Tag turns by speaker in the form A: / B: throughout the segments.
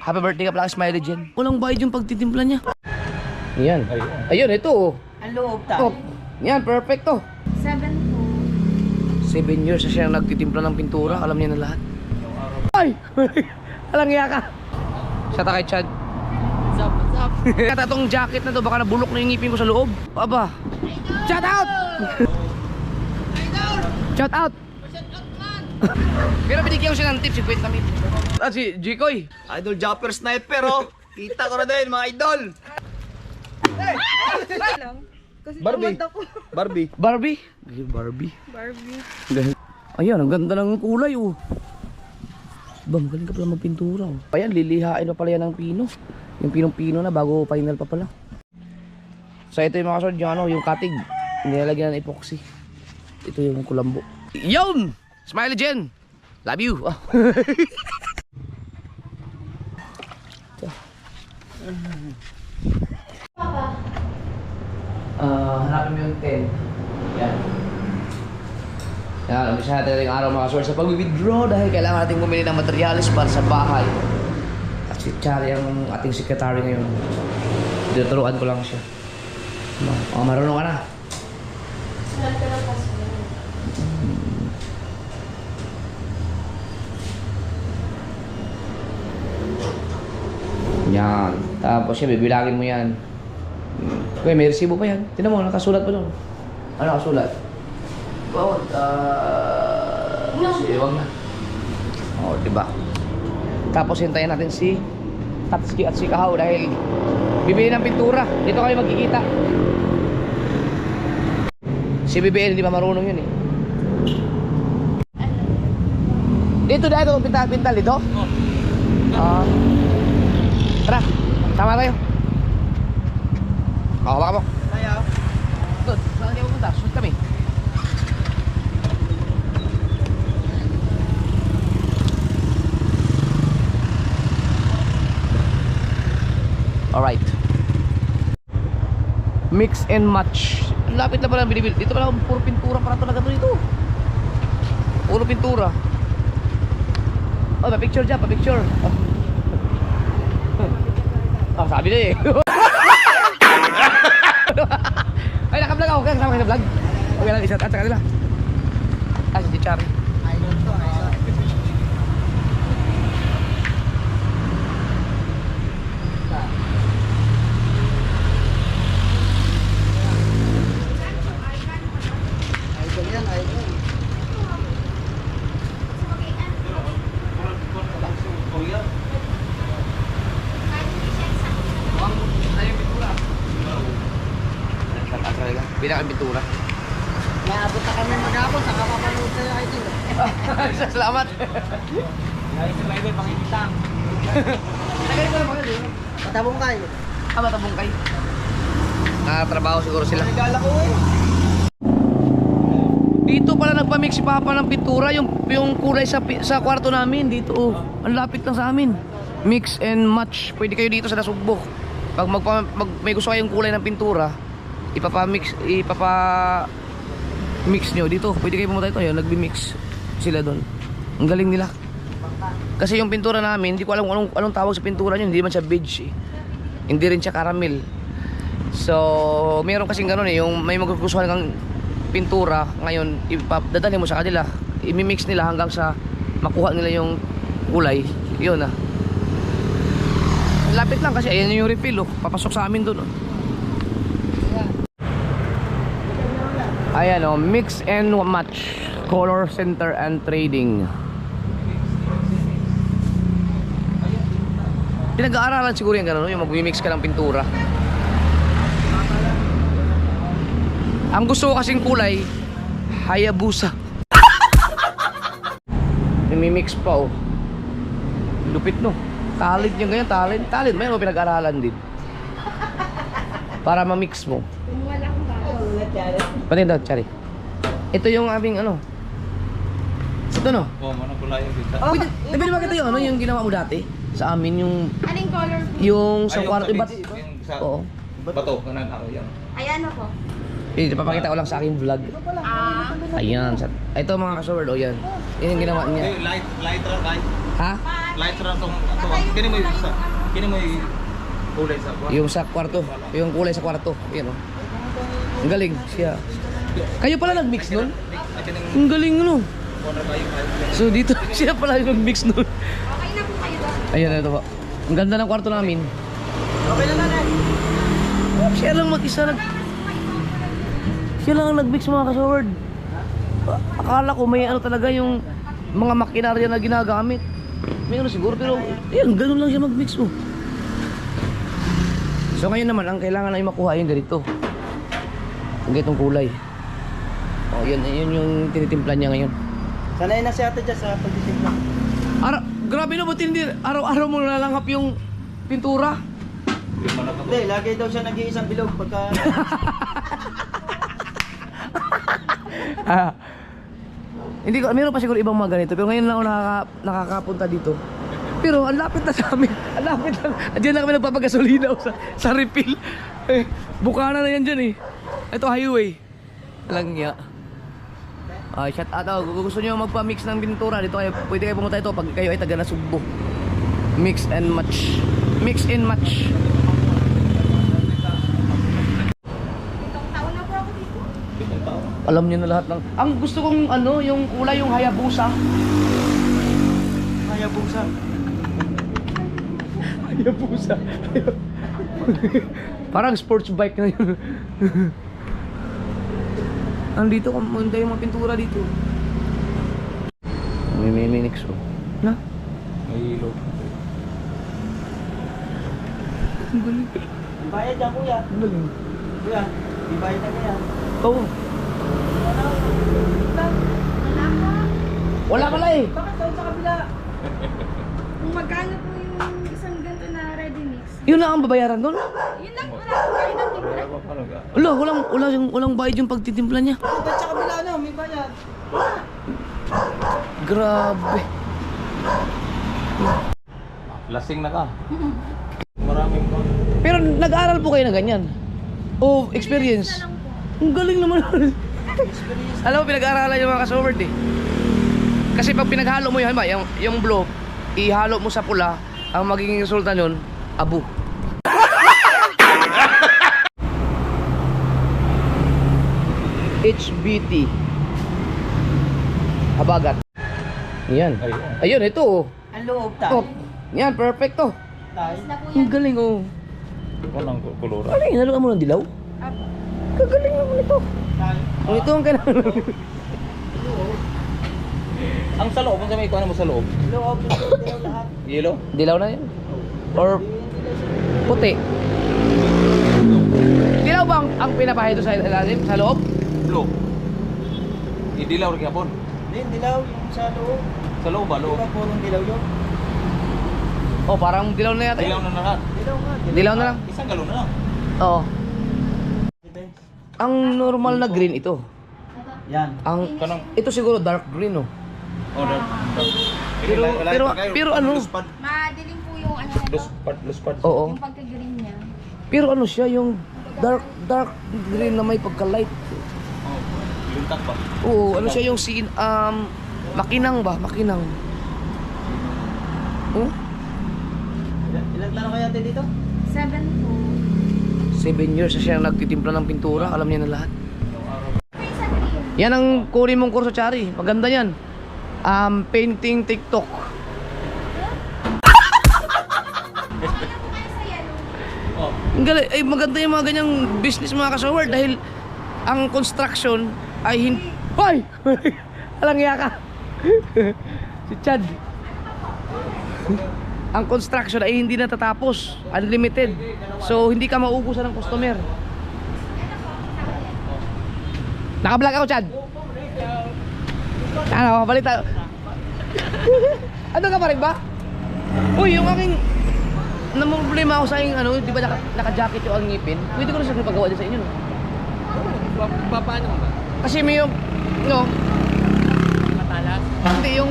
A: Happy birthday ka pala, Smiley Jen. Walang bayad yung pagtitimpla niya. Yan. Ayun, ito oh.
B: Ang loob tayo.
A: Yan, perfect to.
C: 7 po.
A: 7 years na siya nagtitimpla ng pintura. Alam niya na lahat. Ay! Alang iya ka. Shout out kay Chad.
B: What's up, what's up?
A: Kata tong jacket na to, baka nabulok na yung ngipin ko sa loob. Aba. Shout out! Shout out! Pero binigyan ko siya ng tips, 50 mil. At si Jikoy.
D: Idol Jumper Sniper, oh. Kita ko na din, mga idol. Barbie. Barbie.
A: Barbie? Barbie.
C: Barbie.
A: Ayan, ang ganda ng kulay oh. Ba, magaling ka pala magpintura oh. Ayan, lilihain pa pala yan ng pino. Yung pinong-pino na bago final pa pala. So ito yung mga kasod, yung ano, yung katig. Nilalagyan ng epoxy. Ito yung kulambo. Yun! Smiley Jen! Love you! Oh. Hanapin mo yung tent. Yan. Yan, umpisa natin yung araw mga kasod sa pag-withdraw dahil kailangan natin bumili ng materialis para sa bahay. At si Chari ang ating secretary ngayon. Tinuturuan ko lang siya. Marunong ka na.
C: Sulat ka lang kasi.
A: Yan. Tapos siya, bibilangin mo yan. Okay, may resibo pa yan. Tignan mo, nakasulat pa doon. Ano nakasulat? Bawat, huwag na. Oo, diba? Tapos hintayin natin si Tatsuki at si Kahaw dahil bibili ng pintura. Dito kayo magkikita. Si BBL hindi pa marunong yun eh. Dito dahil itong pintal dito? Oo. Tara, sama tayo. Oo, baka mo.
D: Tayo.
A: Doon, saan kayo pupunta? Sunod kami. Alright. Mix and match. Lapit na pala ang binibil. Dito pala puro pintura para talaga to dito. Puro pintura. Oh, pa-picture dyan, pa-picture. Oh, sabi na eh. Ay, naka-vlog ako. Kaya kasama kayo sa vlog. Okay lang, isa at saka nila. Ah, si Chari.
D: Idol to, idol. Idol yan, idol.
A: Bilang ang pintura.
D: Naabot na kami mag-abot, saka papanood sa'yo, idol.
A: Salamat.
D: Guys, yung idol, pakikitang.
A: Tagay ko lang mga dito.
D: Matabong kayo.
A: Ah, matabong kayo. Nakatrabaho siguro sila.
D: Nagala ko eh.
A: Dito pala nagpa-mix si Papa ng pintura, yung kulay sa kwarto namin dito. Oh, ang lapit lang sa amin. Mix and match. Pwede kayo dito sa Nasugbo. Pag may gusto kayong kulay ng pintura, ipapa-mix nyo dito. Pwede kayo pumunta dito. Ayun, nagbi-mix sila doon. Ang galing nila. Kasi yung pintura namin, hindi ko alam kung anong tawag sa pintura nyo. Hindi man siya beige eh. Hindi rin siya caramel. So, meron kasing gano'n eh. Yung may magkukusuhan kang pintura, ngayon, dadalhin mo sa kanila. I-mix nila hanggang sa makuha nila yung kulay. Yun ah. Lapit lang kasi ayan yung refill oh. Papasok sa amin doon oh. Ayan oh, mix and match, color center and trading. Pinag-aaralan siguro yung gano'n, yung mag-mix ka ng pintura. Ang gusto ko kasing kulay, Hayabusa. Nimi-mix pa oh. Lupit no. Talent yung ganyan, talent. Mayroon pinag-aaralan din. Para ma-mix mo.
C: Kung wala akong bago.
A: Pati daw, Chari. Ito yung aming ano. Ito no?
D: Oo, manong kulay yung kita.
A: Pwede, nabili ba kita yung ano, yung ginawa mo dati? Sa amin yung...
C: Anong color po?
A: Yung sa kwarto, iba't... Oo.
D: Bato, kanan ako yan.
C: Ayan ako.
A: Ipapakita ko lang sa aking vlog. Ayan. Ito mga kasword, o yan. Yan yung ginawa niya.
D: Light, light, light.
A: Ha?
C: Bye!
E: Light ra tong kini mo isa. Kini mo kulay sa kwarto.
A: Yung sa kwarto, yung kulay sa kwarto. Yan o. Ang galing siya. Kayo pala nag-mix nun? Ang galing no. So dito siya pala yung nag-mix nun.
C: Okay na po kayo.
A: Ayan, ito po. Ang ganda ng kwarto namin.
D: Okay na na.
A: Siya lang mag-isa Siya lang ang nag-mix mga kasaward. Akala ko may ano talaga yung mga makinarya na ginagamit. May ano siguro pero ayun, ganun lang siya mag-mix oh. So ngayon naman ang kailangan ay makuha yung ganito. Ang ganitong kulay. Oh, yun yung tinitimpla niya ngayon.
D: Sanay na si ate dyan sa pagtitimpla.
A: Grabe na, ba't hindi araw-araw mo nalanghap yung pintura?
D: Hindi, lagi daw siya nag-iisang bilog pagka...
A: Hindi ko, meron pa siguro ibang mga ganito pero ngayon lang ako nakakapunta dito. Pero ang lapit na sa amin. Ang lapit lang. Diyan na kami nagpapagasolina sa refill. Eh, bukana na yan dyan eh. Ito highway. Alang niya. Shout out ako. Kung gusto nyo magpa-mix ng pintura dito kayo, pwede kayo pumunta ito pag kayo ay taga Nasugbo. Mix and match. Mix and match.
C: Itong taon na po ako dito.
A: Alam niyo na lahat ng... Ang gusto kong ano, yung kulay yung Hayabusa.
D: Hayabusa.
A: Hayabusa. Parang sports bike na yun. Andito kumanda yung mga pintura dito. May minix oh. Na?
E: May ilo.
A: Ang galing.
D: Bayad dyan kuya.
A: Ang galing.
D: Kuya, ibayad na kaya.
A: Oo.
C: Wala ka.
A: Wala pala eh.
D: Bakit doon sa kabila?
C: Kung magkano po yung isang ganito na ready mix?
A: Yun lang ang babayaran doon.
C: Yun lang, wala po kayo ng timpla.
A: Walang bayad yung pagtitimpla niya.
D: Doon sa kabila ano, may bayad.
A: Grabe.
E: Lasing na ka. Maraming pa.
A: Pero nag-aaral po kayo na ganyan? O experience? Ang galing naman. Alam mo, pinag-aaralan yung mga kasoward eh. Kasi pag pinaghalo mo yun, yung blue, ihalo mo sa pula, ang magiging resulta nun, abo. HBT Habagat. Yan. Ayun, ito oh.
D: Ang loob
A: Oh,
D: tayo.
A: yan, perfecto.
D: Tayo.
C: Na po
A: Ang
C: yan.
A: galing oh.
E: Walang kulura.
A: Ano yun, haluan mo ng dilaw?
C: Apo.
A: Kagaling naman ito.
D: Tayo.
A: Oh, ito ang kailangan.
E: Ang sa loob, kung may ikuha mo sa loob.
D: Loob, dilaw lahat.
E: Yellow?
A: Dilaw na yun? Or puti? Dilaw ba ang pinapahay ito sa ilalim, sa loob?
E: Blue. Idilaw rin kapon.
D: Hindi, dilaw yung sa loob.
E: Sa loob ba?
D: Di
E: Loob.
D: ba purong dilaw yun?
A: Oh, parang dilaw na yata
E: Dilaw
A: yun.
E: na lahat.
D: Dilaw nga.
A: Dilaw na lang?
E: Isang galon na lang.
A: Oo.
D: Diba?
A: Ang normal na green ito.
D: Yan.
A: Ang
E: Kanang...
A: ito siguro dark green oh.
E: Order.
A: Pero ano?
C: Madilim po yung ano na ito.
E: Luspad.
A: Oo.
C: Yung pagka-green niya.
A: Pero ano siya yung dark green na may pagka-light.
E: Oh, lintak pa.
A: Oo, ano siya yung makinang ba? Makinang. Oh?
D: Ilang tanong kaya dito?
C: 7 po.
A: 7 years na siya nagtitimpla ng pintura. Alam niya na lahat.
C: May isa green.
A: Yan ang kunin mong kurso, Chari. Maganda yan. Painting TikTok.
C: Okay na po kayo sa yellow.
E: Oh.
A: Ang galing. Ay, maganda yung mga ganyang business mga kasaward dahil ang construction ay hindi... Hoy! Alang iya ka. Si Chad. Ang construction ay hindi natatapos. Unlimited. So, hindi ka mauubusan ng customer. Naka-vlog ako, Chad. Ano, balita. Ano ka pa rin ba? Uy, yung aking problema ako sa aking ano, di ba naka-jacket yung ang ngipin? Pwede ko na siya pagawa din sa inyo. No?
B: Paano ba?
A: Kasi may yung, no,
B: Matalas?
A: hindi yung,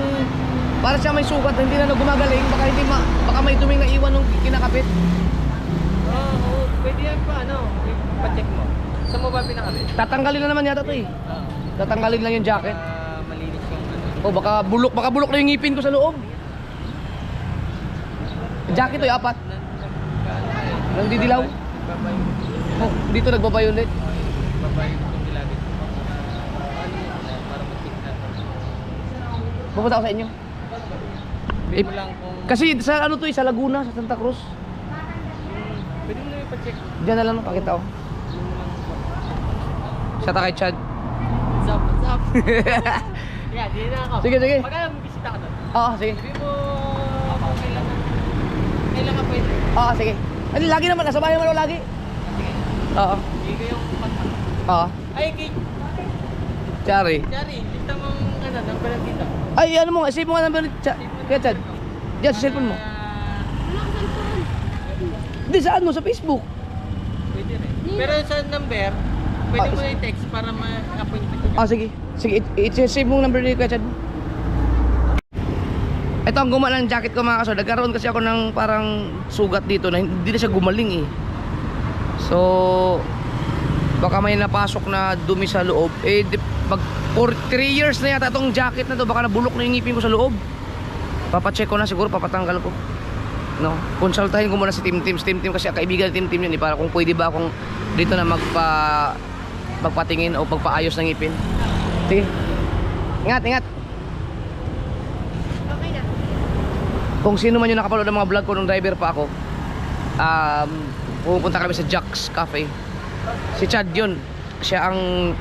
A: para siya may sukat, hindi na gumagaling, baka may duming naiwan nung kinakapit.
B: Oo, pwede yan pa, ano, pa-check mo. Saan mo ba pinakabit?
A: Tatanggalin na naman yata to eh. Tatanggalin lang yung jacket.
B: Malinis yung ano.
A: O baka bulok na yung ngipin ko sa loob. Jacket to, 4. Nang didilaw. Oh, dito nagbabayulit.
B: Babae itong gilagid. Para mag-check na.
A: Pupunta ako sa inyo.
B: Pwede mo lang kung...
A: Kasi sa ano to sa Laguna, sa Santa Cruz.
B: Pwede mo lang ipacheck.
A: Diyan na lang pakita ko. Sa kay Chad.
B: What's up, what's up? Yeah, di na ako.
A: Sige, sige.
B: Pagka bisita ka doon.
A: Oo, sige.
B: Sabi mo, kailan ka pwede?
A: Oo, sige. Ay, lagi naman, nasa bahay naman ako lagi.
B: Sige.
A: Oo.
B: Hindi ko yung kontak.
A: Oo.
B: Ay, kay
A: Chari.
B: Jari, lista mong number lang dito.
A: Ay, ano mo, save mo nga number ni Kaya Chad. Diyan, sa cellphone mo. Hindi, saan mo? Sa Facebook.
B: Pwede rin. Pero sa number, pwede mo na i-text para ma-appoint ka.
A: Ah, sige. Sige, i-save mo ang number ni Kuya Chad. Ito ang guma ng jacket ko mga kasor. Nagkaroon kasi ako ng parang sugat dito na hindi na siya gumaling eh. So, baka may napasok na dumi sa loob. Eh, for 3 years na yata itong jacket na to. Baka nabulok na yung ngipin ko sa loob. Papacheck ko na siguro, papatanggal ko. No? Konsultahin ko muna si Tim Tim. Si Tim Tim kasi kaibigan ni Tim Tim yun eh. Para kung pwede ba akong dito na magpatingin o pagpaayos ng ngipin. Sige. Ingat, ingat.
C: Okay na.
A: Kung sino man yung nakapanood ng mga vlog ko nung driver pa ako, pupunta kami sa Jack's Cafe. Si Chad yun. Siya ang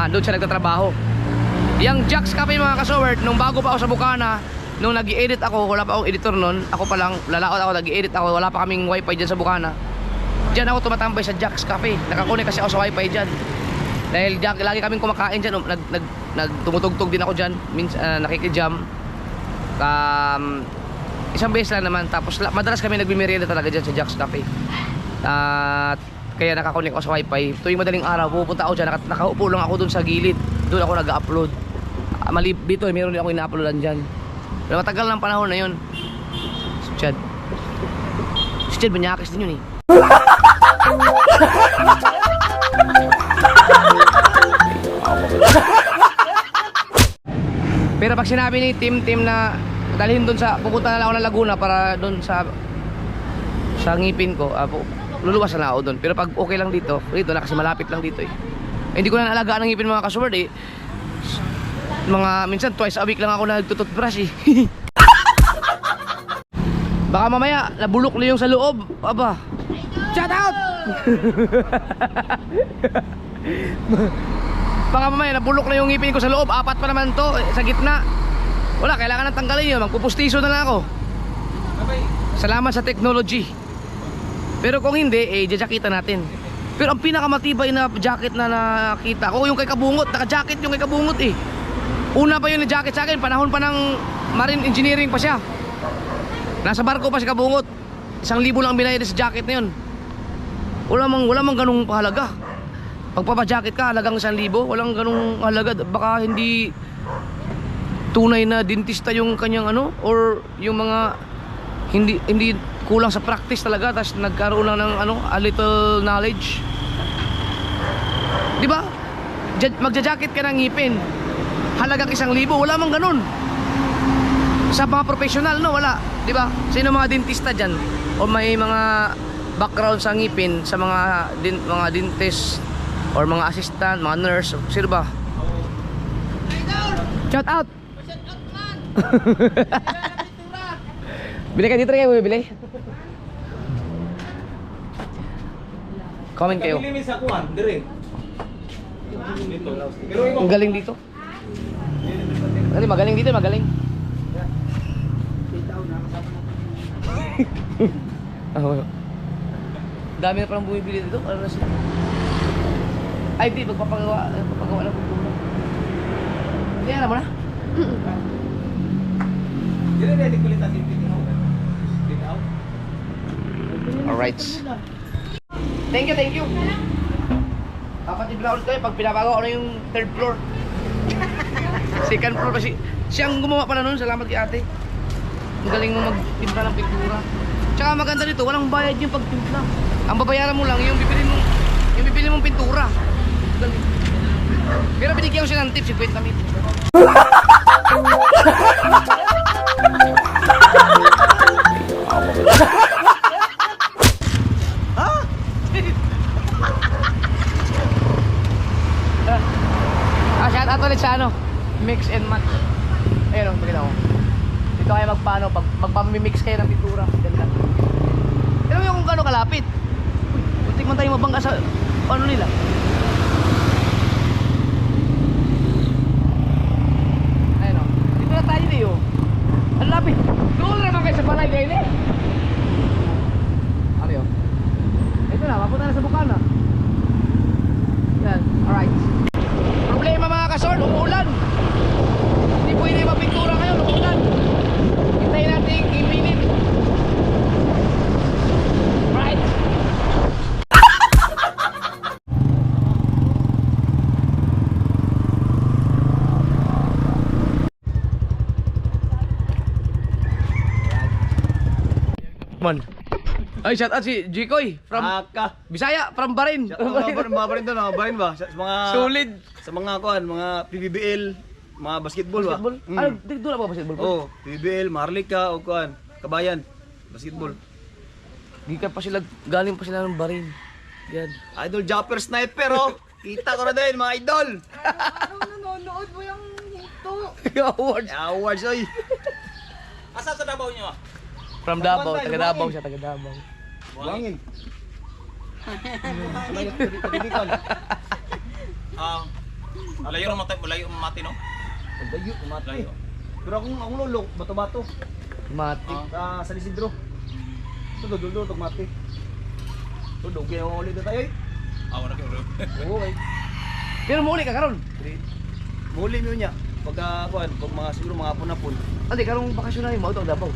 A: doon siya nagtatrabaho. Yung Jack's Cafe mga kasowert, nung bago pa ako sa Bukana, nung nag-i-edit ako, wala pa akong editor nun. Ako pa lang, lalaot ako, nag-i-edit ako, wala pa kaming wifi dyan sa Bukana. Diyan ako tumatambay sa Jack's Cafe. Nakakunik kasi ako sa wifi dyan. Dahil lagi kaming kumakain dyan. Nagtumutugtog din ako dyan. Nakikijam. Isang beses lang naman. Tapos madalas kami nagmimerienda talaga dyan sa Jack's Cafe. At kaya nakakunik ako sa wifi. Tuwing madaling araw, pupunta ako dyan. Nakaupo lang ako dun sa gilid. Doon ako nag-upload. Dito meron din ako ina-uploadan dyan. Pero matagal ng panahon na yun. Si Chad. Si Chad, manyakis din yun eh. Pero pag sinabi ni Tim na dalhin doon sa, pupunta na lang ako ng Laguna para doon sa ngipin ko, luluwas na ako doon. Pero pag okay lang dito na kasi malapit lang dito eh. Hindi ko na naalagaan ng ngipin mga kasubard eh. Minsan twice a week lang ako nagtututbrush eh. Baka mamaya nabulok na yung sa loob. Aba. Shout out! Baka mamaya nabulok na yung ngipin ko sa loob. 4 pa naman to sa gitna. Wala, kailangan nang tanggalin yun. Magpupustiso na lang ako. Salamat sa technology. Pero kung hindi, jajakitan natin. Pero ang pinakamatibay na jacket na nakita ko, yung kay Kabungot. Naka-jacket yung kay Kabungot eh. Una pa yun na jacket sa akin, panahon pa ng marine engineering pa siya. Nasa barko pa si Kabungot. 1,000 lang ang binayad sa jacket na yun. Wala mang ganung halaga. Pagpapajacket ka, halagang 1,000. Walang ganung halaga. Baka hindi tunay na dentista yung kanyang or yung mga hindi kulang sa practice talaga, tapos nagkaroon lang ng a little knowledge. Di ba? Magja-jacket ka ng ngipin, halagang 1,000. Wala mang ganun sa mga professional, no? Wala, di ba? Sino mga dentista dyan o may mga background sa ngipin, sa mga dentist or mga assistant, mga nurse, sino ba? Shout out! Bili ka dito, kayo bibili? Comment kayo.
E: Pili sa kuan, dire. Dito. Pero
A: Ang galing dito. Magaling dito, magaling. Dami na palang bumibili dito. Ay, di, magpapagawa ng kultura. Hindi, alam mo na?
E: dire ready kulit asin piting out. Piting out.
A: Alright. Thank you. Dapat i-vlog ulit kayo pag pinapagawa ko na yung 3rd floor. 2nd floor kasi siyang gumawa pala nun. Salamat kay ate. Ang galing mo magtimpla ng pintura. Tsaka maganda nito, walang bayad yung pagtimpla. Ang babayaran mo lang yung bibili mong pintura. Galing. Pero binigyan ko siya ng tips, 50 mil. mamimix kayo ng pintura. Ganda. Alam mo yung kung gaano kalapit. Uy, muntik man tayo mabangga sa ano nila. Ayun o. Dito na tayo niyo. Ang lapit. Doon naman kayo sa balay kayo ni. Ano yun? Ito na, mapunta na sa Bukana. Yan, alright. Problema mga kasord, umuulan. Hindi pwede mapintura ngayon, umuulan. Hintayin natin i-minute. Right. Man. Ay, shout out si Jikoy from Bisaya, from Barin.
E: Babarin to, babarin ba? Sa mga
A: Solid.
E: sa mga kuan, mga PBBL, mga basketball ba?
A: Basketball?
E: Mm.
A: Ano, dito na ba basketball?
E: Oh, PBBL, Maharlika o kuan, Kabayan, basketball.
A: Gikan pa sila, galing pa sila ng Barin. Yan.
E: Idol Japper Sniper oh. Kita ko na din mga idol.
C: Ano nanonood mo yung hito?
A: Awards.
E: Awards oy.
B: Asa sa Davao niyo?
A: From Davao,
E: Buangin.
A: taga Davao siya, taga Davao.
E: Buangin. Malayo dito.
B: Malayo mati no?
E: Malayo umati.
B: Layo.
E: Pero akong lolo, bato-bato.
A: Mati.
E: Sa Isidro. Tudod tog mati. Tudog kaya ulit na tayo.
B: Wala kayo.
E: Oo ay.
A: Pero muli ka karon.
E: Muli mo niya. Pagka kuan, pag mga siguro mga hapon-hapon.
A: Ante karong bakasyon na mo to Davao.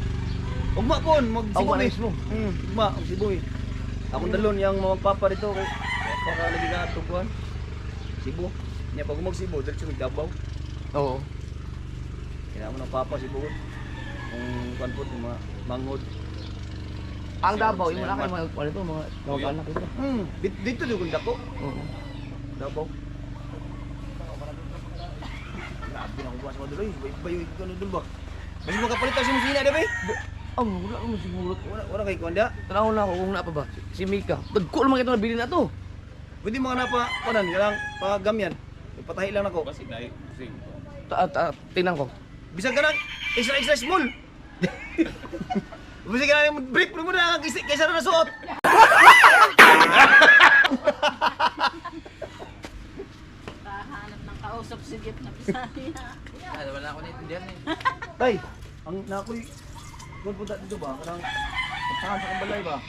E: Ugma pon,
A: Ugma na
E: magsibo
A: mismo.
E: Ugma, magsibo eh. Akong dalon yang mga papa dito kay baka lagi na ato kuan. Sibo. Nya pag magsibo, diretso mi Davao.
A: Oo.
E: Kaya mo ng papa sibo. Kung kuan po mga mangod.
A: Ang Davao, yung wala kayo mga ano to, mga anak ito.
E: Dito dito dako.
A: Oo.
E: Davao. Grabe na kuwas mo duloy. Bayo ano dul ba? Mas mo kapalit sa musina da bay.
A: Wala mo siguro.
E: Wala kay kuanda.
A: Tanaw na ako kung na pa ba. Si Mika. Dagko naman ito nabili na to.
E: Pwede mga napa kanan, lang pagamyan. Ipatahi lang ako.
B: Basig dai. Basig.
A: Tingnan ko.
E: Bisag ka lang, extra small. Bisag ka lang, brief mo na kaysa na nasuot.
D: Kahanap ng kausap si Gip na Bisaya.
B: Wala ako naintindihan eh.
E: Tay, ang nakoy, kung punta dito ba, karang saan sa kambalay ba?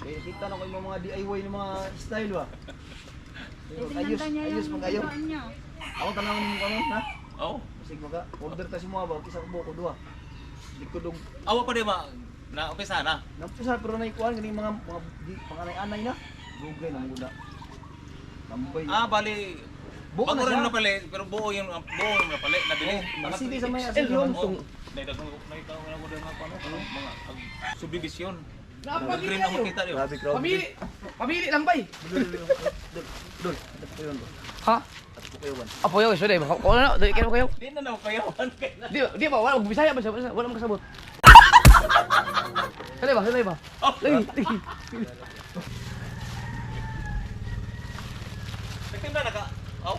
E: Eh, kita na ko yung mga DIY ng mga style ba? Ayos mag-ayo. Ako tanang mo kano, ha?
B: Oh.
E: Kasi maga, order tayo mo ba, kisa ko buko duha. Likod og
B: Awa pa di ba? Na umpisa na.
E: nampisa pero naikuan ganing mga anay na. Dugay na muna. Tambay.
B: Bali.
E: Buo na
B: Bago rin
E: siya.
B: na pala, pero buo yung napali, nabili.
E: Mga CD sa may asilyon.
B: Nakita ko na ko mga mga subdivision. Green ang makita niyo.
E: Grabe crowd.
A: Pamili lang ba eh.
E: Dol, dol.
A: Ha?
E: Kayawan.
A: Apo yun, sorry. Wala na, dali kayo.
B: Di na naman kayawan.
A: Di ba, wala, Bisaya ba siya? Wala mong kasabot. Sanay ba? Lagi.
B: Nagtinda na ka. Oh.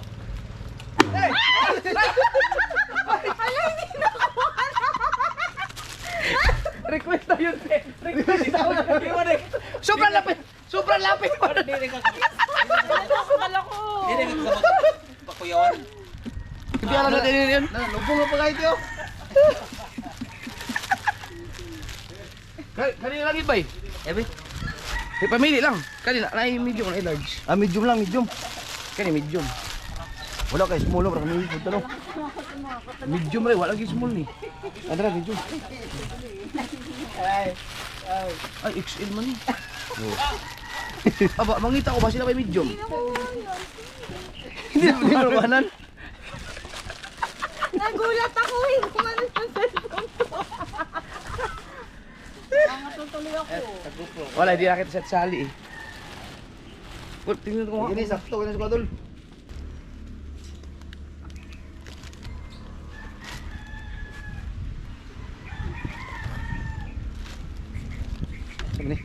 A: Request na yun, te. Request na yun. Sobrang lapit. Sobrang lapit.
B: Hindi ka pakuyawan.
A: Hindi alam natin yun.
E: Lubong nga pa kahit yun.
A: Kanina lang yun ba eh? Ebe? Pamili lang. Kanina, medium na large.
E: Medium lang, medium.
A: Kanina medium.
E: Wala kay small bro, kami punta no.
A: Medium rin, wala lagi small ni. Andra, medium. Ay, XL man ni. Aba, mangita ko ba sila may medium?
E: Hindi na marubanan.
C: Nagulat ako eh. Kung ano sa cellphone ko.
D: Tutuloy ako.
A: Wala, hindi nakita sa sali eh. Tingnan ko nga.
E: Ini sakto kini sa dol.
A: Sige.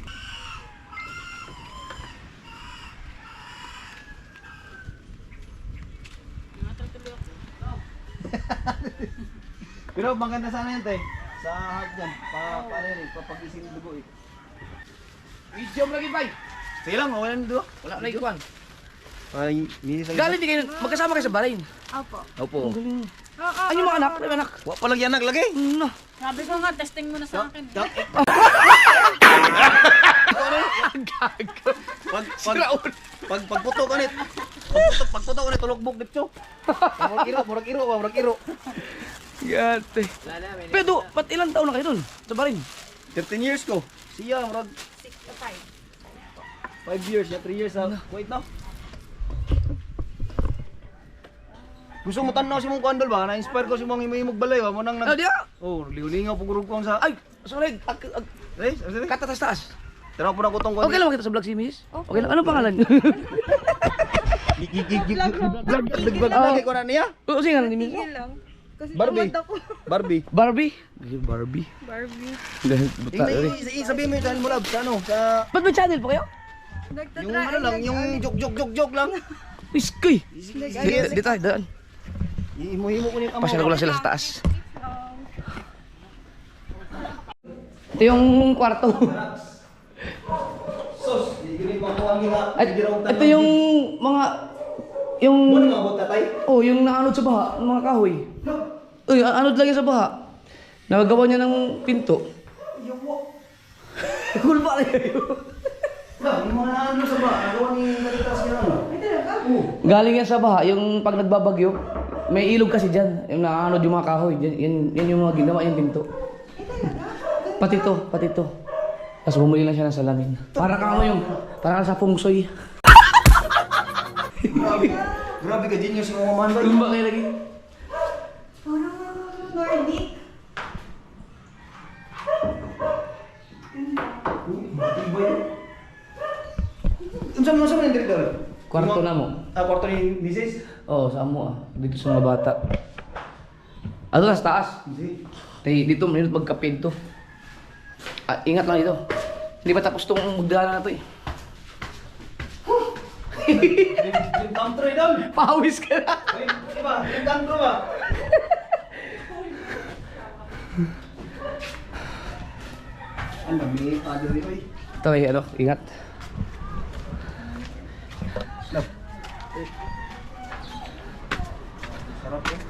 E: Pero maganda sana yun, tay. Sa heart yan. Paano yan eh. Papag-isin yung dugo eh.
A: Medium lagi, bay.
E: Sige lang, okay lang dito.
A: Wala na ikuan.
E: Ay, minsan.
A: Galing di kayo, magkasama kayo sa Bahrain.
C: Opo.
E: Opo.
A: Ano yung mga anak? Ano yung anak?
E: Wa pa lang yan naglagay.
A: No.
D: Sabi ko nga, testing mo na sa akin.
E: Pagputo ka nit. Pagputo ka nit tulugbog dito. Murag iro.
A: Gate. Pero, ba't ilang taon na kayo dun? Sa Bahrain?
E: 13 years ko. Siya murag 5 years, ya 3 years sa Kuwait na. Gusto mo tanaw si mong kandol ba? Na-inspire ko si mong imog balay ba? Mo nang
A: Ah, diya?
E: Oh, liw-lingaw pugurog ko sa.
A: Ay, sorry. Katatas taas.
E: Tara po na ko tong
A: Okay lang makita sa vlog si Miss? Okay lang. Anong pangalan niyo?
E: Vlog lagi ko na niya.
A: Oo, sige nga ni Miss.
C: Sige lang. Kasi
E: Barbie.
C: tamad ako.
E: Barbie.
A: Barbie? Barbie.
C: Barbie.
A: Buta, sorry.
E: Sabihin mo yung channel mo lab sa ano, sa
A: Ba't may channel po kayo?
E: yung ano lang, yung joke lang.
A: Iskoy!
E: Sige,
A: Dito tayo, daan.
E: Himo-himo ko yung amo.
A: Pasyal ko lang sila sa taas. Ito yung kwarto.
E: Sos, di gini pa ko ang gina.
A: At ito yung mga... Yung...
E: Mo na mabot tatay.
A: Oh, yung naanod sa baha, ng mga kahoy. Uy, anod lang yan sa baha. Nagagawa niya ng pinto. Cool ba rin yun?
E: Ba, yung mga naano sa ba, nagawa ni Nalitas yan ano.
A: Galing yan sa baha, yung pag nagbabagyo, may ilog kasi dyan. Yung naanod yung mga kahoy. Yan yung mga ginawa yung pinto. Pati to. Tapos bumili lang siya ng salamin. Para kang ano yung, para kang sa feng shui.
E: Grabe ka, genius yung mga man ba?
A: Tumba kayo lagi.
C: Parang Nordic.
E: Iba yun. Unsa mo yung director?
A: Kwarto na mo.
E: Ah, kwarto ni Mrs.
A: Oo, sa amo ah. Dito sa mga bata. Ato sa taas. Dito magkapinto. Ah, ingat lang dito. Hindi pa tapos itong magdala na to eh.
E: Yung tantro daw.
A: Pawis ka na.
E: Diba? Yung tantro ba? Ang dami, father ni Oy.
A: Ito eh, ano, ingat.
E: Sarap yun.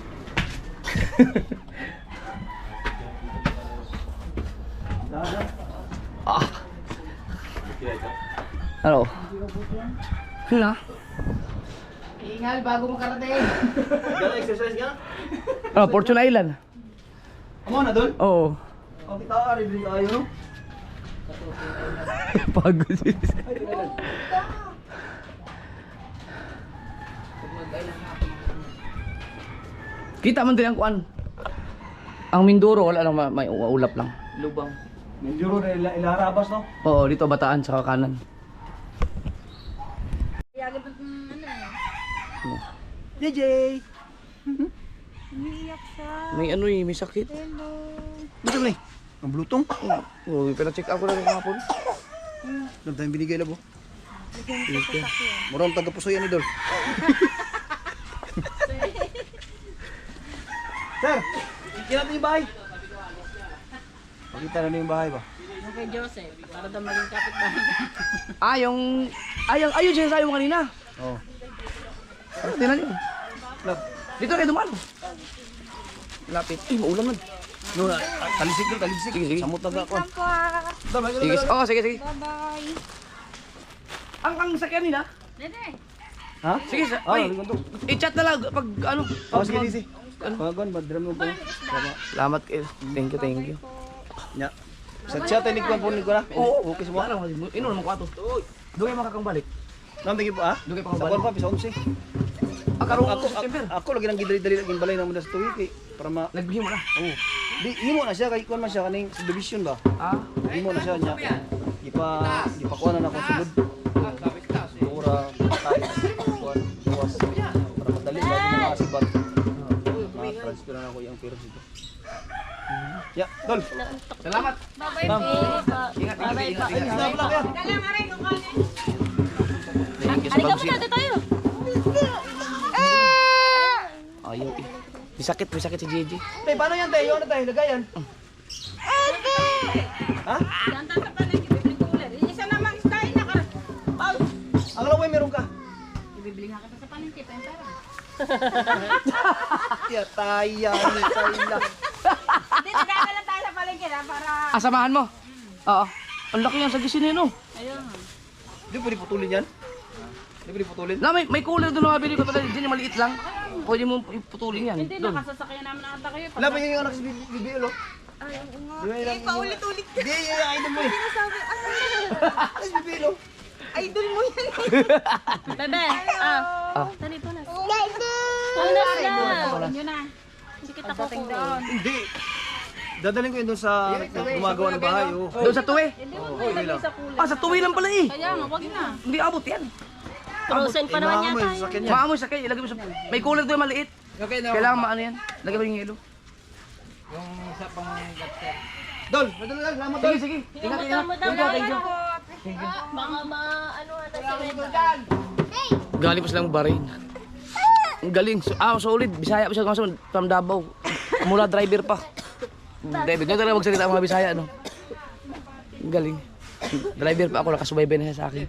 A: Ah. Ano? Hala?
D: Ingal, bago makarating.
E: Gala exercise ka?
A: Ano, Fortune Island?
E: Amo na doon?
A: Oo.
E: Oh, kita ari din tayo no.
A: Pagod. Kita man din ang kuan. Ang Mindoro, wala lang, may ulap lang.
E: Lubang. Medyo rin ilarabas no.
A: Oo, dito Bataan sa kanan.
D: Yagan pa ano eh.
E: JJ.
C: Umiiyak siya.
A: May ano eh, may sakit.
C: Hello.
E: Ano ni? Ang blutong.
A: Oo, pina-check up ko na rin kahapon.
E: Nang tayong binigay labo. Murang taga-puso yan idol. Sir, ikira natin yung bahay. Pakita na yung bahay ba?
D: Yung kay Joseph, para daw maging kapitbahay.
A: Ayun siya sa'yo mo kanina.
E: Oo.
A: Tingnan niyo.
E: Love.
A: Dito kayo dumaan. Lapit. Ay, maulan man.
E: No, talisik doon, talisik.
A: Sige, sige.
E: Samot na ako.
C: Welcome po ah.
A: Sige, oh, sige.
C: Bye-bye.
A: Ang sakyan nila.
D: Nene,
E: Ha?
A: Sige,
E: Ah,
A: ay,
E: ganito.
A: i-chat na lang pag ano.
E: Oh, sige, sige. Pagagon, madram mo ko.
A: Salamat kayo. Thank you.
E: Nya. Sa chat ni ko po ni ko na.
A: Oo,
E: Okay mo.
A: Ano, ino naman ko ato. Doon kayo makakang balik.
E: Nang po ah.
A: Doon kayo
E: Sa
A: pakabalik.
E: kon pa bisa 11.
A: Karong
E: Ako
A: September.
E: ako lagi nang gidali-dali lagi balay na mo sa tuig eh, para ma
A: Nagbihim mo na.
E: Oh. Di himo na siya kay kuan man siya kaning subdivision ba.
A: Ah,
E: Himo na siya nya. Ipa kuan na ako sulod. Ora tayo. Kuan kuwas. Para madali ba yung mga asibat. Transfer na ako yung pera dito. Ya, dol.
A: salamat.
D: bye-bye
E: Ma'am.
D: po.
A: Ingat.
E: Stop lang yan.
A: Halika mo natin tayo. Ayaw eh. May sakit si JJ.
E: Tay, paano yan tay? Yung ano tay? Lagayan. Ha?
D: Ganda sa palengke, bibili cooler. Yung isa namang style na ka. Paus.
E: Ang alam mo meron ka.
D: Ibibili nga kita sa palengke, pa yung pera.
E: Ya taya ni Kayla.
D: Hindi, tinaka lang tayo sa palengke na para...
A: Asamahan mo? Oo. Ang laki yan sa gisinin, no?
D: Ayun.
E: Hindi pwede putulin yan. Hindi pwede putulin.
A: Na, may cooler doon na mabili ko talaga. Diyan yung maliit lang. Pwede mo putulin yan.
D: Hindi,
A: Doon.
D: nakasasakyan namin ang ata kayo.
E: Wala ba yung anak si Bibi ulo? Ay, oo nga. Paulit-ulit. Hindi, yung idol mo eh. Ay, si Bibi ulo.
C: Idol mo yan.
D: Bebe,
A: Ah.
D: Tani po na. Punas na. Inyo na. Hindi kita kukuha.
E: Hindi. Dadalhin ko yun doon sa gumagawa ng bahay. Oh.
A: Doon sa tuwi.
D: Hindi mo ilagay sa cooler.
A: Ah, sa tuwi lang pala eh.
D: Kaya nga, wag na.
A: Hindi abot yan.
D: Frozen pa naman
E: Mo
D: yata
E: yung
D: yun.
E: sasakyan niya.
A: Maamoy sakay. Ilagay mo sa... May cooler doon maliit.
B: Okay na.
A: Kailangan maano yan. Lagay mo yung yelo.
B: Yung isa pang lobster.
E: Dol, madal, salamat Dol.
A: Sige, sige. Ingat, ingat. Thank you.
D: Baka maano na si Reda.
A: Galing pa silang Bahrain. Ang galing. Solid. Bisaya pa siya from Davao. Mula driver pa. David, nga talaga magsalita ang mga Bisaya, no? Ang galing. Driver pa ako, nakasubaybay na siya sa akin.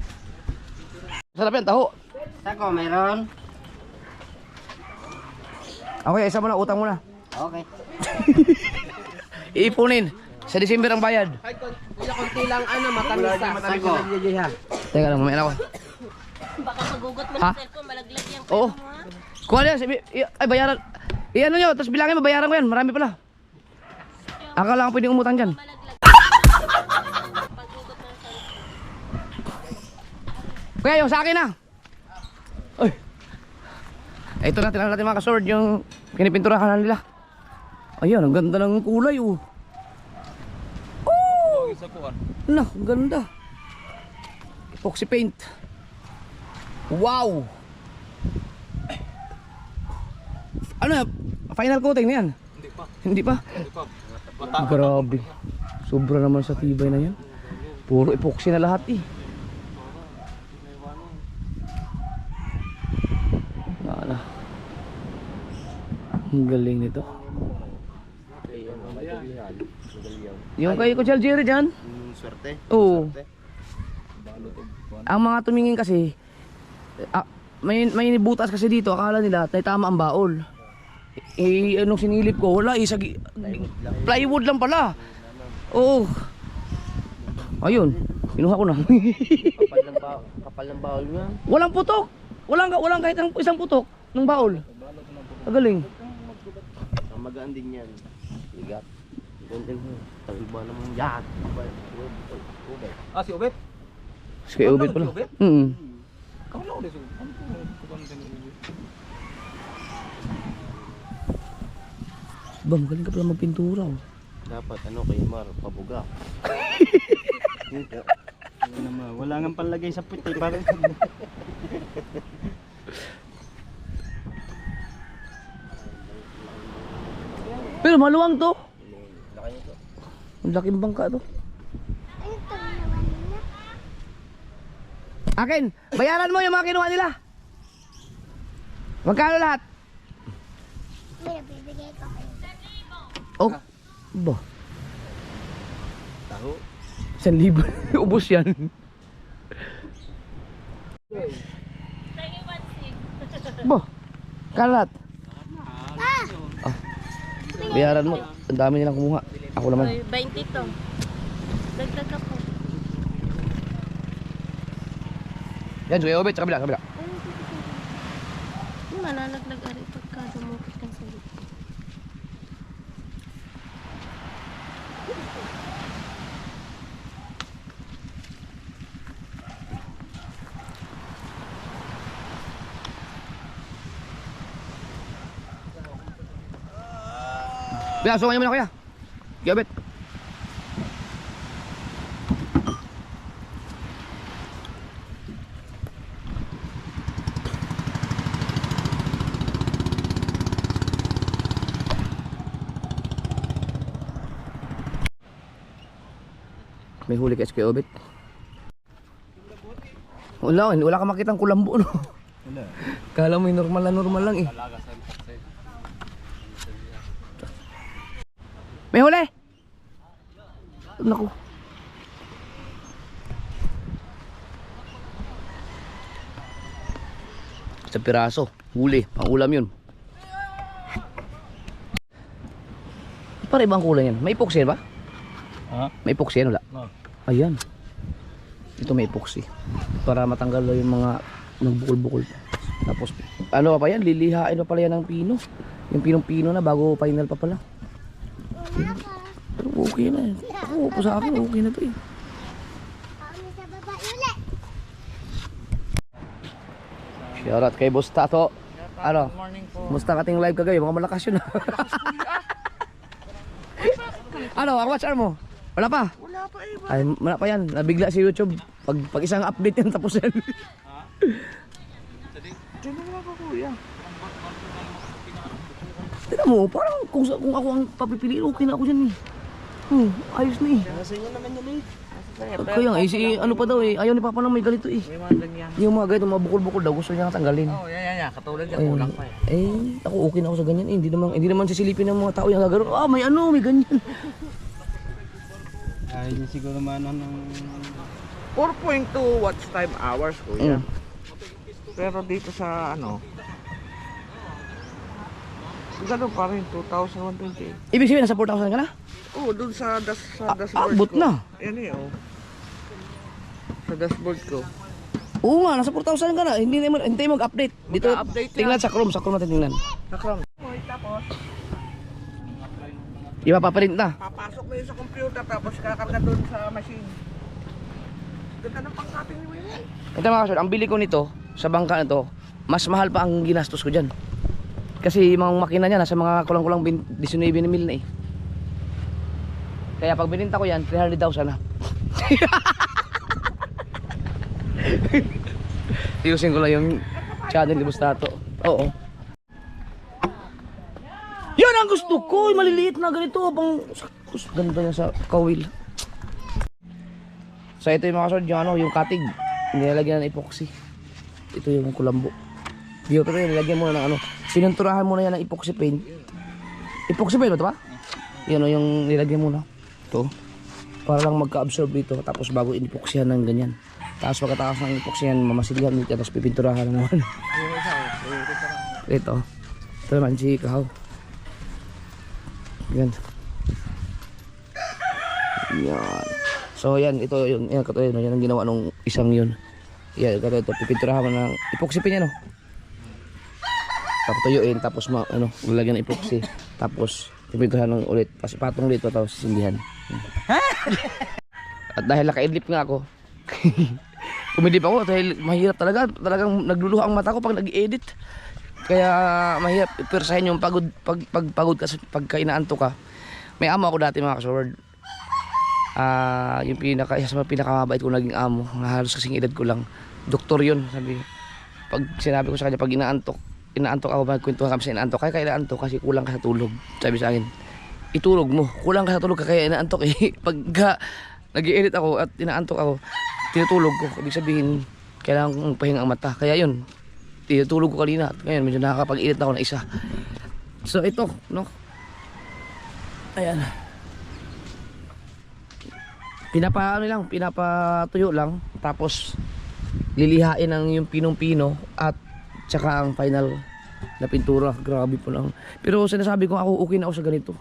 A: Sarap yan, taho.
B: Sako, meron.
A: Okay, isa mo na, utang mo na.
B: Okay.
A: Iipunin. Sa December ang bayad.
B: Ay, kuya, konti lang matamis sa. Sako.
A: Teka lang, mamaya na ako.
D: Baka magugot mo
A: Ha?
D: ng cellphone, malaglag yung
A: Oo.
D: pera mo ha.
A: Kuha niya, ay bayaran. Iyan nyo, tapos bilangin mo, bayaran ko yan. Marami pala. Akala ko pwedeng umutang dyan.
D: Malaglag. Paggugot mo ng cellphone.
A: Kuya, yung sa akin na. Uy. Ito na, tinanong natin mga kasword yung pinipinturahan nila. Ayun, ang ganda ng kulay oh. Oh! Na, ang ganda. Epoxy paint. Wow! Ano na? Final coating na yan? Hindi pa. Hindi pa? Grabe. Sobra naman sa tibay na yan. Puro epoxy na lahat eh. Wala. Ang galing nito. Yung kay Kuya Jerry dyan?
E: Swerte.
A: Oo. Ang mga tumingin kasi, may butas kasi dito, akala nila na tama ang baol. Eh, anong sinilip ko, wala, plywood lang pala. Oo. Ayun, kinuha ko na.
E: Kapal ng bawal nga.
A: Walang putok. Walang kahit isang putok ng baol. Magaling.
E: Ang magaan din yan. Ligat. Gandang tagiba naman yan. Ah, si Ubet?
A: Si Kuya Ubet pala.
E: Si Ubet?
B: Kawala ko dito. Ano ko din
A: Ba, magaling ka pala magpintura. Oh.
E: Dapat ano kay Mar, pabuga.
B: Wala nga panlagay sa puti. Parang
A: Pero maluwang to. Ang laking bangka to. Akin, bayaran mo yung mga kinuha nila. Magkano lahat? Oh, ba?
E: Taho.
A: 1,000. Ubus yan. Ba? Kalat. Ah. Bayaran mo. Ang dami nilang kumuha. Ako naman.
D: 20 to. Dagdag ka po.
A: Yan, Kuya Obet, sa kabila, sa kabila.
D: Malalaglag ari pagka dumukit kang sa loob.
A: Kuya, sungan niyo muna kuya. Kuya Obet. May huli ka Kuya Obet. Wala ka makitang kulambo no.
B: wala.
A: Kala mo yung normal lang eh. May huli! Naku. Sa piraso, huli, pang ulam yun. Para ibang kulay yan. May epoxy ba?
B: Ha?
A: May epoxy yan, wala?
B: No.
A: Ayan. Ito may epoxy. Para matanggal yung mga nagbukol-bukol. Tapos, ano pa yan? Lilihain pa pala yan ng pino. Yung pinong-pino na bago final pa pala. Pero okay na. Oo, po sa akin, okay na to eh. Shoutout kay Boss Tato. Ano?
B: Morning po.
A: Musta ka ting live kagabi? Mga malakas yun. Ano, ang watch hour mo? Wala pa?
B: Wala pa eh.
A: Ay, wala pa yan. Nabigla si YouTube. Pag isang update yan, tapos yan.
B: Diyan na lang ako kuya.
A: Tignan mo, parang kung ako ang papipili, okay na ako dyan eh. Ayos na eh.
B: Nasa inyo naman yan eh.
A: Kaya nga, ano pa daw eh. Ayaw ni Papa na may ganito eh.
B: May mga ganyan.
A: Yung mga ganito, mga bukol-bukol daw, gusto niya tanggalin.
B: Oh, yan. Katulad yan,
A: Ayun.
B: kulang pa eh.
A: Ako okay na ako sa ganyan eh. Hindi naman sisilipin ng mga tao yung gagawin. May ano, may ganyan.
E: Ayaw niya siguro man ng
B: 4.2 watch time hours kuya.
A: Mm.
B: Pero dito sa ano, gano'n pa rin, 2,120.
A: Ibig sabihin, nasa 4,000 ka na?
B: Oo, dun sa dashboard
A: Abot
B: ko.
A: na.
B: Yan eh, oh. Sa dashboard ko.
A: Oo nga, nasa 4,000 ka na. Hindi mag-update. Dito,
B: Mag-update
A: tingnan sa Chrome natin tingnan.
B: Nakram. Tapos,
A: Ipapaprint na.
B: papasok mo yun sa computer tapos kakarga dun sa machine. Ganda ng pangkapin mo yun.
A: Ito mga kasyon, ang bili ko nito sa bangka na to, mas mahal pa ang ginastos ko dyan. Kasi yung mga makina niya nasa mga kulang-kulang 19 mil na eh. Kaya pag bininta ko yan, 300,000 na. Tiusin ko lang yung channel ni Bustato. Oo. Yan ang gusto ko, yung maliliit na ganito. Ganda yan sa kawil. So ito yung mga kasyon, yung, yung katig. Nilalagyan ng epoxy. Ito yung kulambo. Dito ito yung nilagyan muna ng ano. Sininturahan muna yan ng epoxy paint. Epoxy paint ba ito ba? Yan o yung nilagyan muna. Ito. Para lang magka-absorb dito. Tapos bago in-epoxyhan ng ganyan. Tapos pagkatapos ng epoxyhan, mamasilyan dito. Tapos pipinturahan naman. Ito. Ito naman si Kahaw. Yan. Yan. So yan, ito yung yan ang ginawa nung isang yun. Yan, ito pipinturahan mo ng epoxy paint yan no. Tapos tuyuin, tapos lalagyan ng epoxy. Tapos pipinturahan ng ulit, tapos patong ulit tapos sisindihan. At dahil naka-idlip nga ako. Umidlip ako dahil mahirap talagang nagluluha ang mata ko pag nag-edit. Kaya mahirap persahin yung pagod kasi pagka inaantok ka. May amo ako dati mga kasword. Yung isa sa pinakamabait ko naging amo, halos kasing edad ko lang. Doktor yun, sabi. Pag sinabi ko sa kanya pag inaantok ako, magkwentuhan kami sa inaantok. Kaya inaantok kasi kulang ka sa tulog. Sabi sa akin, itulog mo, kulang ka sa tulog kaya inaantok eh. Pagka nag-i-edit ako at inaantok ako, tinutulog ko. Ibig sabihin, kailangan kong pahinga ang mata. Kaya yun, tinutulog ko kanina. At ngayon, medyo nakakapag-edit ako na isa. So ito, no? Ayan. Pinapatuyo lang. Tapos, lilihain ang yung pinong-pino at tsaka ang final na pintura. Grabe po lang. Pero sinasabi ko ako okay na ako sa ganito.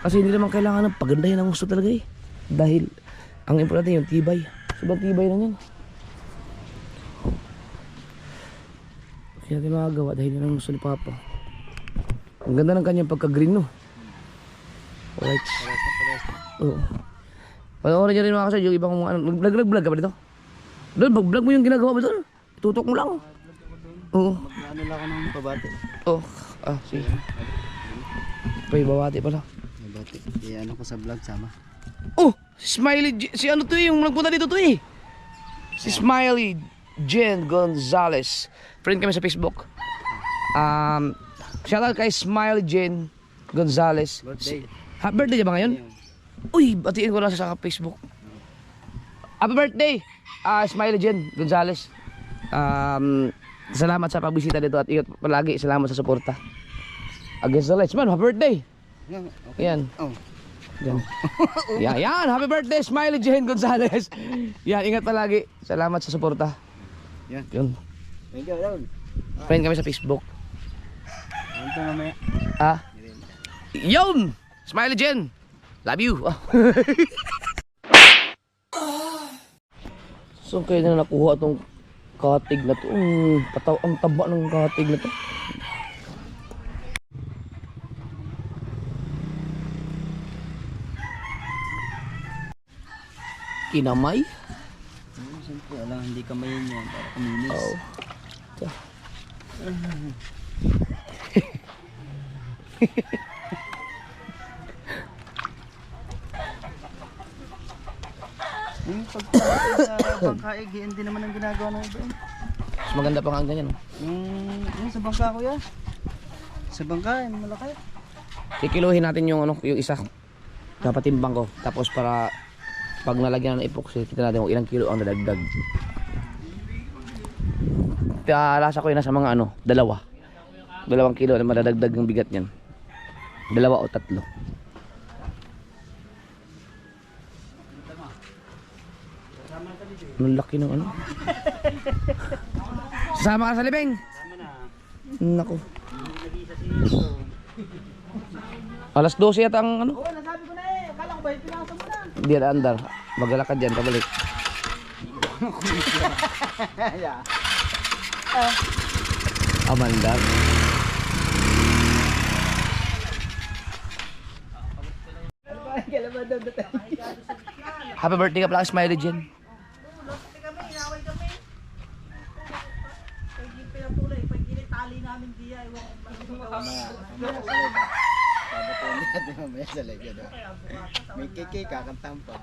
A: Kasi hindi naman kailangan ng pagandahin ang gusto talaga eh. Dahil ang importante yung tibay. Sobrang tibay na yan. Kaya natin makagawa dahil yun ang gusto ni Papa. Ang ganda ng kanyang pagka-green no. Alright. Oo. Panoorin nyo rin mga kasal yung ibang mga nag-vlog ka ba dito? Doon, mag-vlog mo yung ginagawa mo doon. Tutok mo lang. Oo.
E: ano lang ako ng pabati.
A: Oh, sige. Pay babati pala.
E: Pabati. Ano ko sa vlog sama.
A: Oh, Smiley, si ano to yung nagpunta dito to eh. Si Smiley Jen Gonzalez. Friend kami sa Facebook. Shoutout kay Smiley Jen Gonzalez.
E: Birthday.
A: Birthday niya ba ngayon? Uy, batiin ko lang sa Facebook. Happy birthday! Smiley Jen Gonzalez. Salamat sa pagbisita dito at ingat palagi. Salamat sa suporta. Against the lights man, happy birthday!
E: Okay.
A: Yan.
E: Oh.
A: Yan. Yan. Happy birthday, Smiley Jane Gonzalez. Yan, ingat palagi. Salamat sa suporta.
E: Yan.
A: Yun.
E: Thank you, Raul.
A: Friend kami sa Facebook.
E: Ito mamaya.
A: Ah. Yun! Smiley Jen! Love you! So kayo na nakuha tong katig na to. Ang taba ng katig na to. Kinamay?
E: Siyempre, alam, hindi kamayin yan. Para kuminis.
A: Oh.
E: Yung pagpapatay sa bangkaig, hindi naman ang ginagawa ng iba.
A: Mas maganda pa nga ang ganyan. Oh.
E: Yung sa bangka, kuya. Sa bangka, yung malaki.
A: Kikiluhin natin yung yung isa. Dapat timbang ko. Tapos para pag nalagyan ng epoxy, kita natin kung ilang kilo ang dadagdag. Lasa ko yun nasa mga 2 kilo na madadagdag yung bigat niyan. 2 o 3. Ang laki ng ano. Sasama ka sa libing. Nako. Alas 12 yata ang ano.
B: Oo, nasabi ko na eh. Akala ko ba yung pinasa mo na?
A: Hindi na andar. Maglalakad dyan, pabalik. Amandar. Happy birthday ka pala, Smiley Jen.
E: Mamaya sa lagyan. May kiki, kakantahan pa.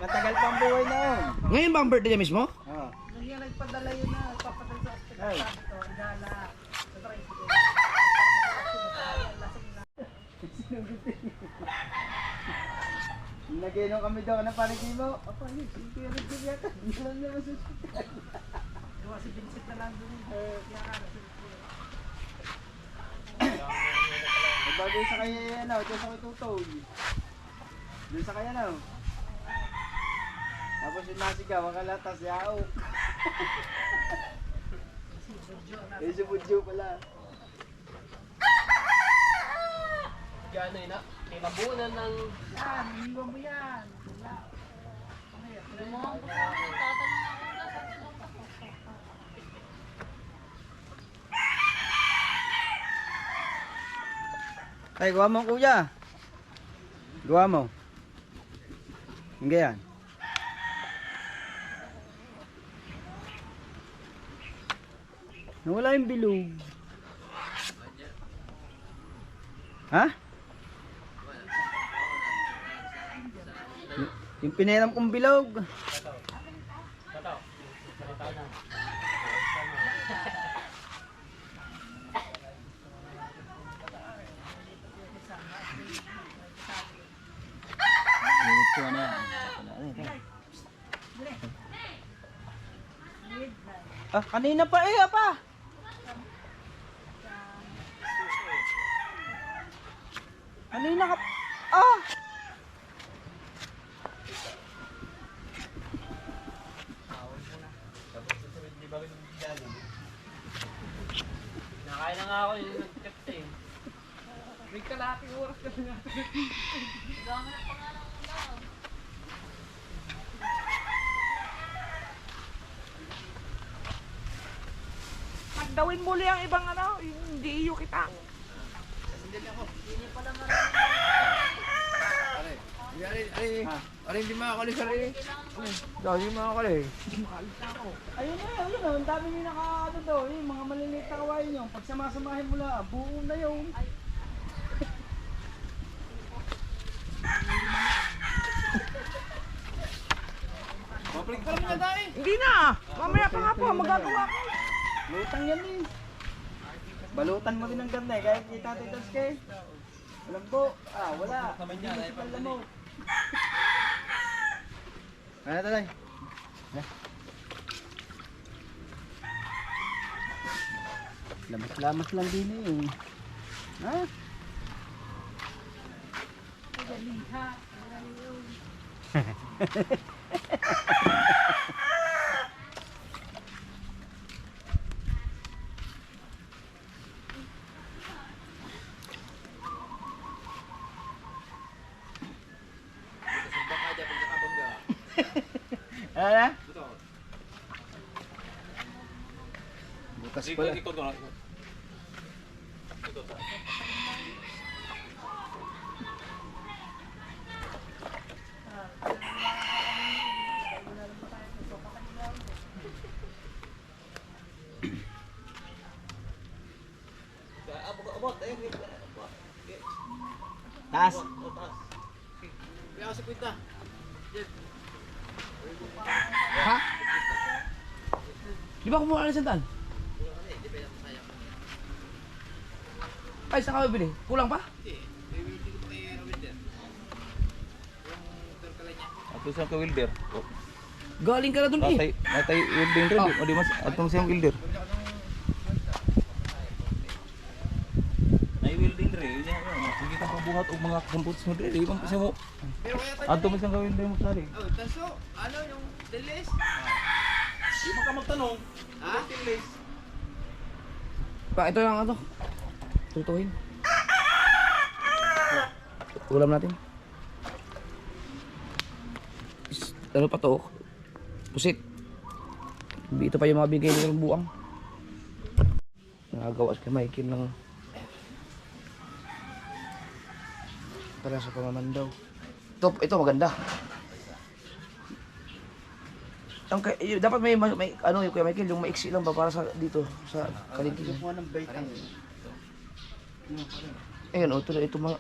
E: Matagal pang buhay na yun.
A: Ngayon ba ang birthday niya mismo?
E: Oo.
B: Nagpadala yun na. Papadala sa ospital. Igala.
E: Nag-inom kami daw ng panigay mo. Apa, yun. Hindi ko yung yata. Hindi lang naman sa ospital.
B: Gawa si Vincent na lang doon. Kaya ka
E: Bagay sa kaya yan, doon sa kay Tutoy. Doon sa kaya na. Tapos yung nasigaw, makalatas, yao. Eh, si Budyo pala.
B: Yan na yun na. May mabunan ng...
C: Yan, linggo mo yan.
E: Ay, gawa mo kuya. Gawa mo. Hindi yan. Nawala yung bilog. Ha? Yung piniram kong bilog. Ah, kanina pa eh, apa? Kanina ka... Ah!
B: Nakain na nga ako yung nag-chat eh. May kalating oras kasi natin.
C: Pagdawin muli ang ibang hindi iyo kita.
B: Ano hindi makakali sa rin? Dahil hindi makakali.
E: Ayun na, ayun na. Ang dami nyo naka-ano daw. Yung mga maliliit na kawain nyo. Pag samasamahin mo lang, buo na yun.
B: Mapalik ka lang na tayo.
C: Hindi na. Mamaya pa nga po, magagawa ko.
E: Lutang yan eh. Balutan mo din ang ganda eh. Kahit kita titas kay. Alam po. Ah, wala. Hindi mo si palamo. Ano talay? Lamas lang din eh. Ha? Ano? Bukas pala. Taas.
A: Ha? Di ba kumuha ng santaan? Ay, saan ka bibili? Kulang pa?
E: Ato sa ka-wilder.
A: Galing ka na dun eh.
E: Natay wilder rin. O di mas atong siyang wilder. Nay welding rin. Sige ka pabuhat og mga components mo rin. Ibang kasi mo. Ato mo siyang ka-wilder mo sari.
B: Oh, taso, ano yung dilis?
E: Di man ka magtanong.
B: Ha?
E: Dilis.
A: Pa, ito lang ano. Tutuhin. Ulam natin. Ano pa to? Pusit. Ito pa yung mga bigay ng buang. Nagagawa sa Michael ng para sa pamamandaw. Ito maganda. Ang dapat may ano yung Kuya Michael, yung maiksi lang ba para sa dito sa kalingking. Ayun, ito mga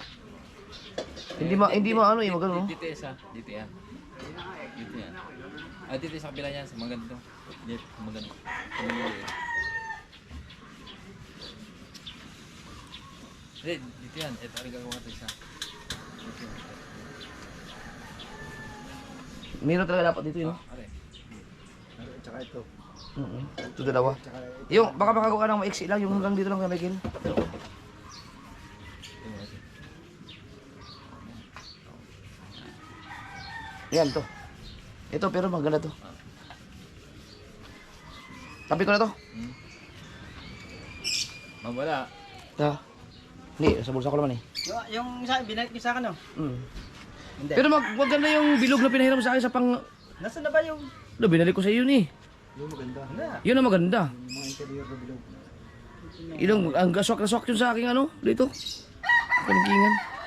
A: hindi ano yung magano.
F: Dito isa, dito yan. Dito yan. Ah, dito sa kabila niyan, sa mga ganito. Dito, sa mga ganito. Sa mga ganito. Hindi, dito yan. Ito ang gagawa natin isa. Dito yan.
A: Meron talaga dapat dito yun.
F: Are.
E: Tsaka ito.
A: Ito dalawa. Yung baka makagawa ka ng maiksi lang, yung hanggang dito lang Kuya Michael. Yan to. Ito pero maganda to. Tapit ko na to.
F: Mawala.
A: Ta. Hindi, sa bulsa ko naman eh.
B: Yung sa binalik niyo sa akin, no? Hindi.
A: Pero maganda yung bilog na pinahiram sa akin sa pang...
B: Nasaan na ba yung...
A: Binalik ko sa iyo ni.
E: Yung maganda.
A: Yun ang maganda.
E: Yung mga interior na bilog.
A: Ang gaswak na swak yun sa akin ano, dito. Kalingkingan.